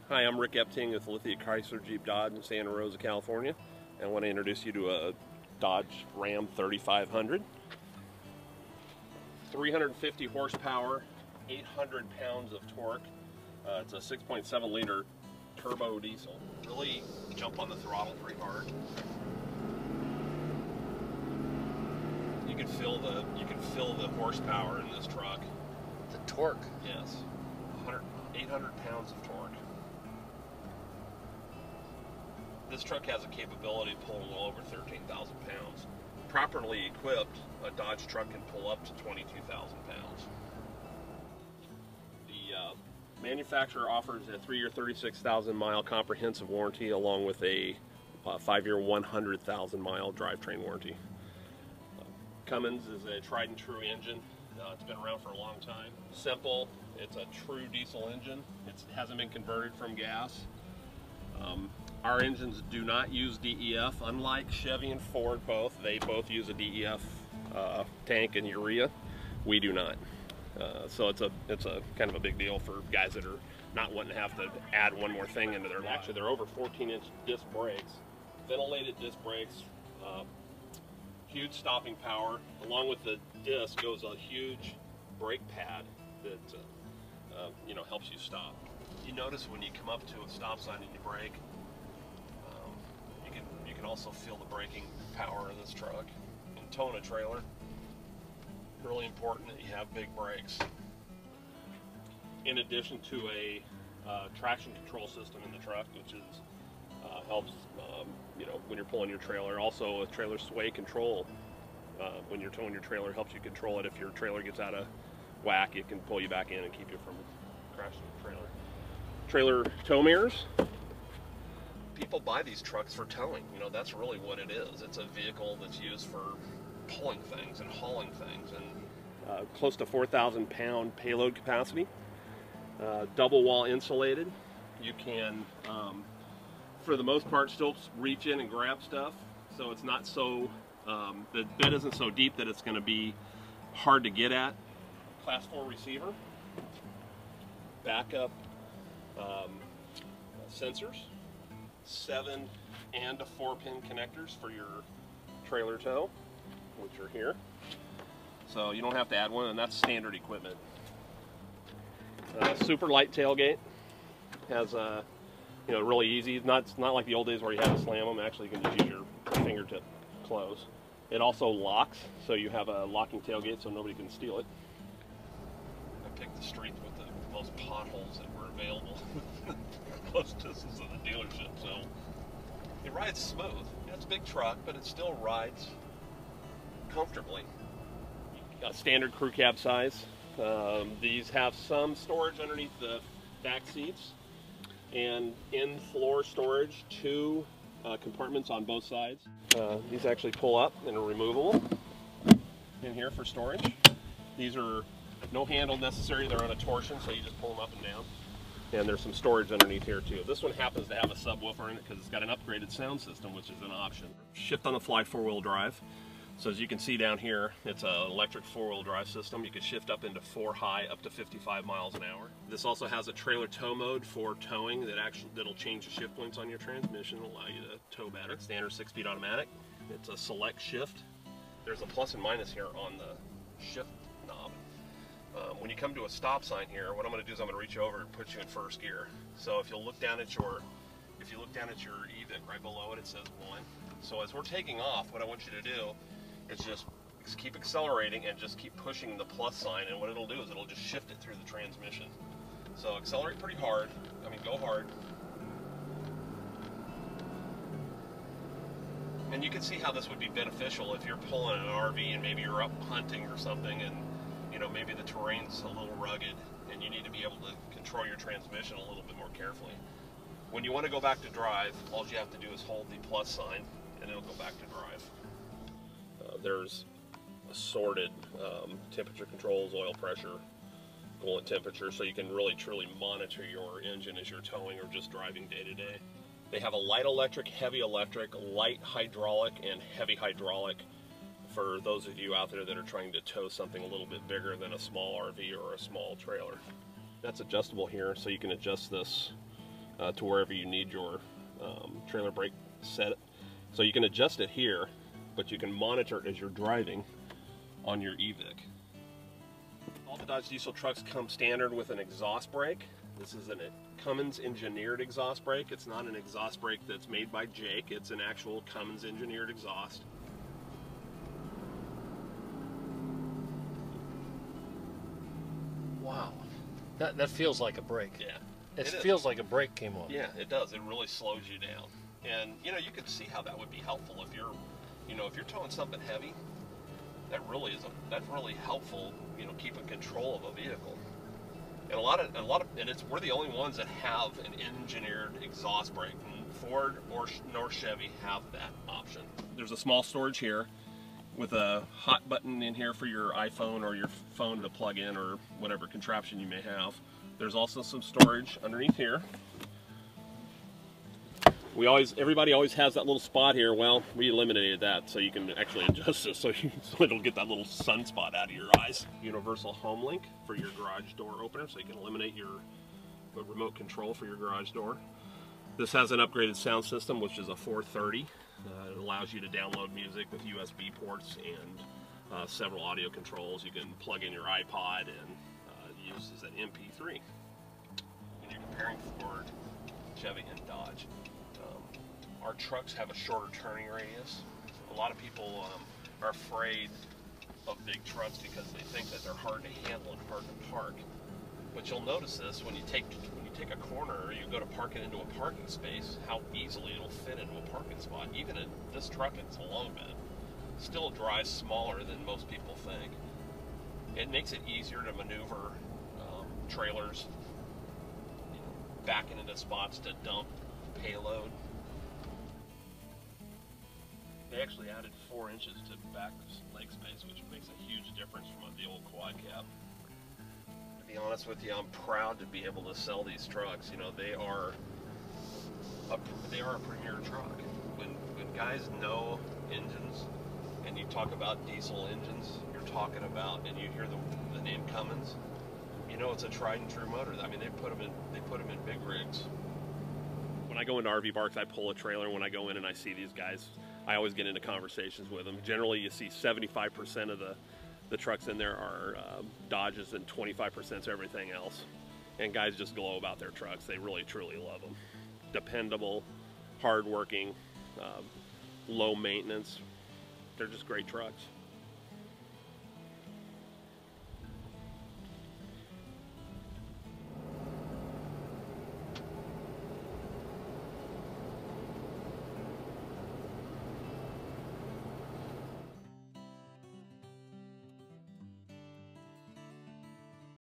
Hi, I'm Rick Epting with Vallejo Chrysler Jeep Dodge in Santa Rosa, California. And I want to introduce you to a Dodge Ram 3500. 350 horsepower, 800 pounds of torque. It's a 6.7 liter turbo diesel. Really jump on the throttle pretty hard. You can feel the horsepower in this truck. The torque? Yes. 800 pounds of torque. This truck has a capability of pulling well over 13,000 pounds. Properly equipped, a Dodge truck can pull up to 22,000 pounds. The manufacturer offers a 3-year, 36,000-mile comprehensive warranty along with a 5-year, 100,000-mile drivetrain warranty. Cummins is a tried and true engine. It's been around for a long time. Simple. It's a true diesel engine. It hasn't been converted from gas. Our engines do not use DEF, unlike Chevy and Ford both. They both use a DEF tank and urea. We do not. So it's a kind of a big deal for guys that are not wanting to have to add one more thing into their life. Actually, they're over 14-inch disc brakes, ventilated disc brakes, huge stopping power. Along with the disc goes a huge brake pad that helps you stop. You notice when you come up to a stop sign and you brake, you can also feel the braking power in this truck. And towing a trailer, really important that you have big brakes. In addition to a traction control system in the truck, which is helps when you're pulling your trailer. Also a trailer sway control. When you're towing your trailer, helps you control it. If your trailer gets out of whack, it can pull you back in and keep you from crashing the trailer. Trailer tow mirrors. People buy these trucks for towing. That's really what it is. It's a vehicle that's used for pulling things and hauling things. And close to 4,000 pound payload capacity. Double wall insulated. You can, for the most part, still reach in and grab stuff. So it's not so, the bed isn't so deep that it's going to be hard to get at. Class 4 receiver. Backup sensors. 7 and 4-pin connectors for your trailer tow, which are here. So you don't have to add one, and that's standard equipment. Super light tailgate. Has really easy. It's not like the old days where you had to slam them. Actually, you can just use your fingertip close. It also locks, so you have a locking tailgate, so nobody can steal it. I picked the streets with the most potholes that were available. Close distance of the dealership, so it rides smooth. It's a big truck, but it still rides comfortably. Got standard crew cab size. These have some storage underneath the back seats and in-floor storage, 2 compartments on both sides. These actually pull up and are removable in here for storage. These are no handle necessary. They're on a torsion, so you just pull them up and down. And there's some storage underneath here too. This one happens to have a subwoofer in it because it's got an upgraded sound system, which is an option. Shift on the fly 4-wheel drive. So as you can see down here, it's an electric 4-wheel drive system. You can shift up into 4 high, up to 55 miles an hour. This also has a trailer tow mode for towing that'll change the shift points on your transmission, allow you to tow better. Standard 6-speed automatic. It's a select shift. There's a plus and minus here on the shift knob. When you come to a stop sign here, what I'm going to do is I'm going to reach over and put you in first gear. So if you look down at your EVIC right below it, it says 1. So as we're taking off, what I want you to do is just keep accelerating and just keep pushing the plus sign, and what it'll do is it'll just shift it through the transmission. So accelerate pretty hard. Go hard. And you can see how this would be beneficial if you're pulling an RV and maybe you're up hunting or something, and maybe the terrain's a little rugged and you need to be able to control your transmission a little bit more carefully. When you want to go back to drive, all you have to do is hold the plus sign and it'll go back to drive. There's assorted temperature controls, oil pressure, coolant temperature, so you can really truly monitor your engine as you're towing or just driving day to day. They have a light electric, heavy electric, light hydraulic, and heavy hydraulic for those of you out there that are trying to tow something a little bit bigger than a small RV or a small trailer. That's adjustable here, so you can adjust this to wherever you need your trailer brake set. So you can adjust it here, but you can monitor it as you're driving on your EVIC. All the Dodge diesel trucks come standard with an exhaust brake. This is a Cummins engineered exhaust brake. It's not an exhaust brake that's made by Jake. It's an actual Cummins engineered exhaust. Wow, that feels like a brake. Yeah, it feels like a brake came on. Yeah, it does. It really slows you down. And you know, you can see how that would be helpful if you're, if you're towing something heavy. That's really helpful. Keeping control of a vehicle. And we're the only ones that have an engineered exhaust brake. Ford nor Chevy have that option. There's a small storage here with a hot button in here for your iPhone or your phone to plug in or whatever contraption you may have. There's also some storage underneath here. Everybody always has that little spot here. Well, we eliminated that so you can actually adjust it so it'll get that little sunspot out of your eyes. Universal home link for your garage door opener, so you can eliminate your remote control for your garage door. This has an upgraded sound system, which is a 430. It allows you to download music with USB ports and several audio controls. You can plug in your iPod and use as an MP3. When you're comparing Ford, Chevy, and Dodge, our trucks have a shorter turning radius. A lot of people are afraid of big trucks because they think that they're hard to handle and hard to park. But you'll notice this when you take a corner or you go to park it into a parking space, how easily it'll fit into a parking spot. Even in this truck, it's a long bed, still drives smaller than most people think. It makes it easier to maneuver trailers, backing into spots to dump payload. They actually added 4 inches to back leg space, which makes a huge difference from the old quad cab. To be honest with you, I'm proud to be able to sell these trucks. They are a premier truck. When guys know engines, and you talk about diesel engines, you're talking about, and you hear the name Cummins, it's a tried and true motor. I mean, they put them in big rigs. When I go into RV parks, I pull a trailer. When I go in and I see these guys, I always get into conversations with them. Generally, you see 75% of the trucks in there are Dodges and 25% is everything else. And guys just glow about their trucks. They really, truly love them. Dependable, hardworking, low maintenance. They're just great trucks.